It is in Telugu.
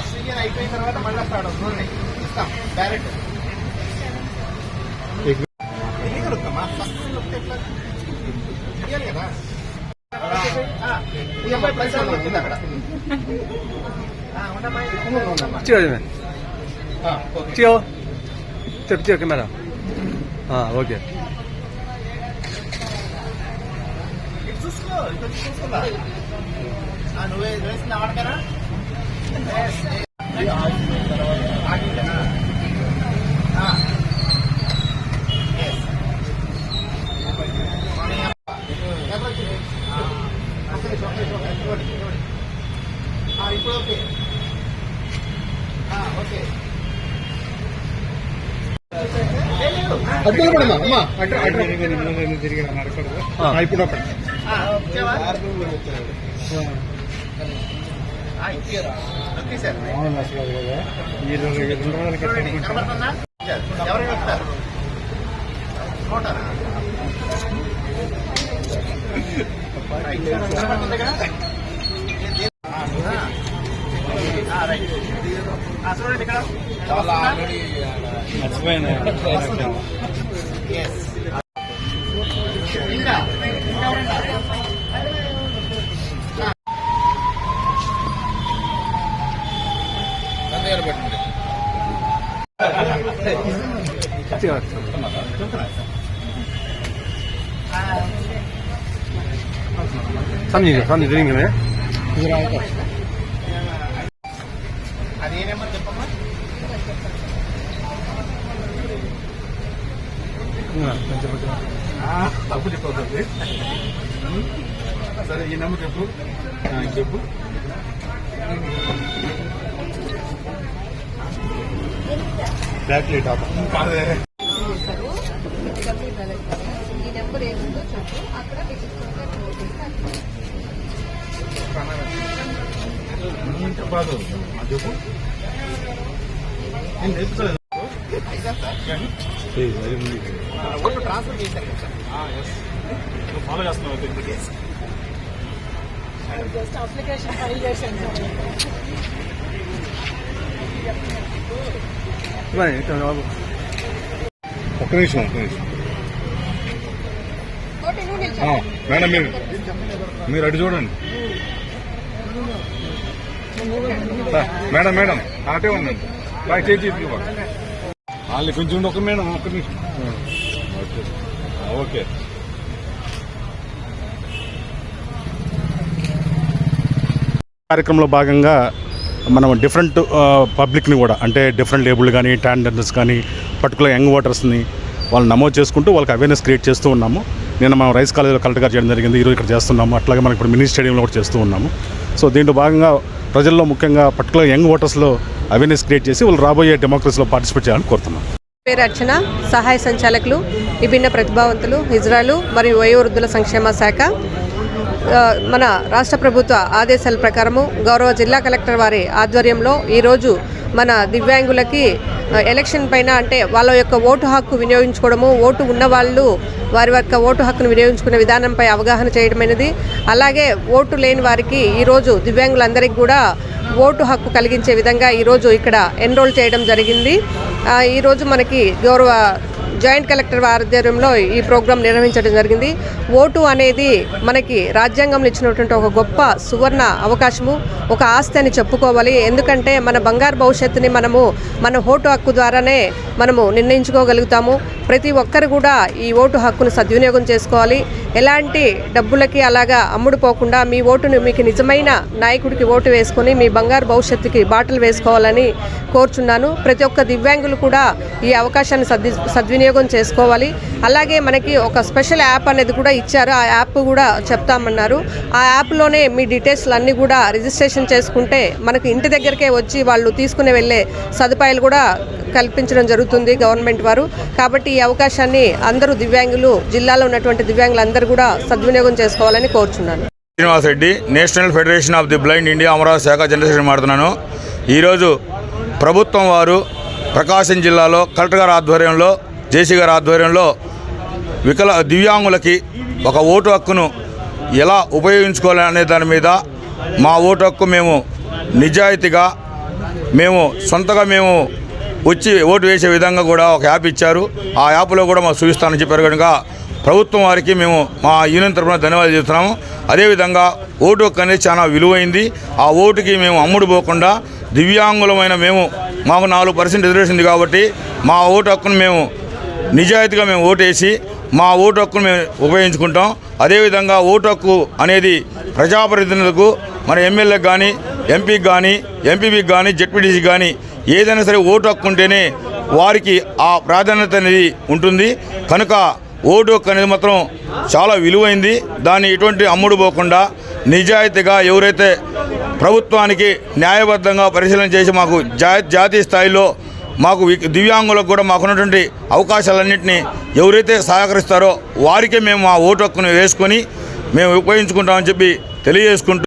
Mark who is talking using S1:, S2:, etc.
S1: సీజన్ అయిపోయిన తర్వాత మళ్ళీ స్టార్ట్ అవుతుంది. ఇస్తాం డైరెక్ట్ కలుగుతామా ఫస్ట్ ఎట్లా తెలియాలి కదా. అక్కడ
S2: 찍어 కెమెరా. ఓకే
S1: చూసుకో చూసుకోదా నువ్వే వేసిన ఆడకరా ఇప్పుడు ఓకే ఓకే అమ్మా తిరిగి నడకూడదు ఇప్పుడు ఎవరైనా వస్తారు చూడండి ఇక్కడ మర్చిపోయింది.
S2: 삼드린 김에
S1: అదే నెంబర్ చెప్పమ్మా. తప్పు చెప్పవుతుంది. సరే ఈ నెంబర్ చెప్పు చెప్పు. బ్యాక్ కాదే ఈ నెంబర్ ఏముందో చెప్పు. అక్కడ చెప్పు నేను తెలుసుకోలేదు. ట్రాన్స్ఫర్ చేశారు కదా ఫాలో చేస్తున్నావు. జస్ట్ అప్లికేషన్ ఫైల్ చేశాను. ఒక్క నిమిషం మేడం మీరు అటు చూడండి మేడం అటే ఉండండి. బాగా చేసి వాళ్ళు కొంచెం ఒక మేడం ఒక్క నిమిషం. ఓకే
S3: కార్యక్రమంలో భాగంగా మనం డిఫరెంట్ పబ్లిక్ని కూడా అంటే డిఫరెంట్ లేబుల్ కానీ ట్రాన్స్జెండర్స్ కానీ పర్టికులర్ యంగ్ ఓటర్స్ని వాళ్ళు నమోదు చేసుకుంటూ వాళ్ళకి అవేర్నెస్ క్రియేట్ చేస్తూ ఉన్నాము. నిన్న మనం రైస్ కాలేజీలో కలెక్టర్ గారు చేయడం జరిగింది. ఈరోజు ఇక్కడ చేస్తున్నాము. అట్లాగే మనం ఇప్పుడు మినీ స్టేడియంలో కూడా చేస్తూ ఉన్నాము. సో దీంట్లో భాగంగా ప్రజల్లో ముఖ్యంగా పర్టికులర్ యంగ్ ఓటర్స్లో అవేర్నెస్ క్రియేట్ చేసి వాళ్ళు రాబోయే డెమోక్రసీలో పార్టిసిపేట్ చేయాలని కోరుతున్నాం.
S4: పేరు అర్చన, సహాయ సంచాలకులు, విభిన్న ప్రతిభావంతులు, హిజ్రాలు మరియు వయోవృద్ధుల సంక్షేమ శాఖ. మన రాష్ట్ర ప్రభుత్వ ఆదేశాల ప్రకారము గౌరవ జిల్లా కలెక్టర్ వారి ఆధ్వర్యంలో ఈరోజు మన దివ్యాంగులకి ఎలక్షన్ పైన అంటే వాళ్ళ యొక్క ఓటు హక్కు వినియోగించుకోవడము, ఓటు ఉన్నవాళ్ళు వారి యొక్క ఓటు హక్కును వినియోగించుకునే విధానంపై అవగాహన చేయడమైనది. అలాగే ఓటు లేని వారికి ఈరోజు దివ్యాంగులందరికీ కూడా ఓటు హక్కు కలిగించే విధంగా ఈరోజు ఇక్కడ ఎన్రోల్ చేయడం జరిగింది. ఈరోజు మనకి గౌరవ జాయింట్ కలెక్టర్ ఆధ్వర్యంలో ఈ ప్రోగ్రాం నిర్వహించడం జరిగింది. ఓటు అనేది మనకి రాజ్యాంగంలో ఇచ్చినటువంటి ఒక గొప్ప సువర్ణ అవకాశము, ఒక ఆస్తి అని చెప్పుకోవాలి. ఎందుకంటే మన బంగారు భవిష్యత్తుని మన ఓటు హక్కు ద్వారానే మనము నిర్ణయించుకోగలుగుతాము. ప్రతి ఒక్కరు కూడా ఈ ఓటు హక్కును సద్వినియోగం చేసుకోవాలి. ఎలాంటి డబ్బులకి అలాగా అమ్ముడుపోకుండా మీ ఓటును మీకు నిజమైన నాయకుడికి ఓటు వేసుకొని మీ బంగారు భవిష్యత్తుకి బాటలు వేసుకోవాలని కోరుచున్నాను. ప్రతి ఒక్క దివ్యాంగులు కూడా ఈ అవకాశాన్ని సద్వినియోగం చేసుకోవాలి. అలాగే మనకి ఒక స్పెషల్ యాప్ అనేది కూడా ఇచ్చారు. ఆ యాప్ కూడా చెప్తామన్నారు. ఆ యాప్లోనే మీ డీటెయిల్స్ అన్నీ కూడా రిజిస్ట్రేషన్ చేసుకుంటే మనకు ఇంటి దగ్గరికే వచ్చి వాళ్ళు తీసుకుని వెళ్ళే సదుపాయాలు కూడా కల్పించడం జరుగుతుంది గవర్నమెంట్ వారు. కాబట్టి ఈ అవకాశాన్ని అందరూ దివ్యాంగులు, జిల్లాలో ఉన్నటువంటి దివ్యాంగులు అందరూ కూడా సద్వినియోగం చేసుకోవాలని కోరుచున్నాను.
S5: Srinivas Reddy, national federation of the blind India Amaravati శాఖ జనరల్ సెక్రటరీ మాట్లాడుతున్నాను. ఈరోజు ప్రభుత్వం వారు ప్రకాశం జిల్లాలో కలెక్టర్ గారి ఆధ్వర్యంలో, జేసీ గారి ఆధ్వర్యంలో దివ్యాంగులకి ఒక ఓటు హక్కును ఎలా ఉపయోగించుకోవాలనే దాని మీద మా ఓటు హక్కు మేము నిజాయితీగా మేము సొంతగా మేము వచ్చి ఓటు వేసే విధంగా కూడా ఒక యాప్ ఇచ్చారు. ఆ యాప్లో కూడా మాకు చూపిస్తానని చెప్పారు కనుక ప్రభుత్వం వారికి మేము మా యూనియన్ తరఫున ధన్యవాదాలు చెప్తున్నాము. అదేవిధంగా ఓటు హక్కు అనేది చాలా విలువైంది. ఆ ఓటుకి మేము అమ్ముడు పోకుండా దివ్యాంగులమైన మేము మాకు 4% రిజర్వేషన్ ఉంది కాబట్టి మా ఓటు హక్కును మేము నిజాయితీగా మేము ఓటేసి మా ఓటు హక్కును మేము ఉపయోగించుకుంటాం. అదేవిధంగా ఓటు హక్కు అనేది ప్రజాప్రతినిధులకు మన ఎమ్మెల్యేకి కానీ ఎంపీకి కానీ ఎంపీపీకి కానీ జెడ్పీటీసీకి కానీ ఏదైనా సరే ఓటు హక్కు ఉంటేనే వారికి ఆ ప్రాధాన్యత అనేది ఉంటుంది. కనుక ఓటు హక్కు అనేది మాత్రం చాలా విలువైంది. దాన్ని ఎటువంటి అమ్ముడు పోకుండా నిజాయితీగా ఎవరైతే ప్రభుత్వానికి న్యాయబద్ధంగా పరిశీలన చేసి మాకు జాతీయ స్థాయిలో మాకు దివ్యాంగులకు కూడా మాకున్నటువంటి అవకాశాలన్నింటినీ ఎవరైతే సహకరిస్తారో వారికే మేము మా ఓటు హక్కును వేసుకొని మేము ఉపయోగించుకుంటామని చెప్పి తెలియజేసుకుంటూ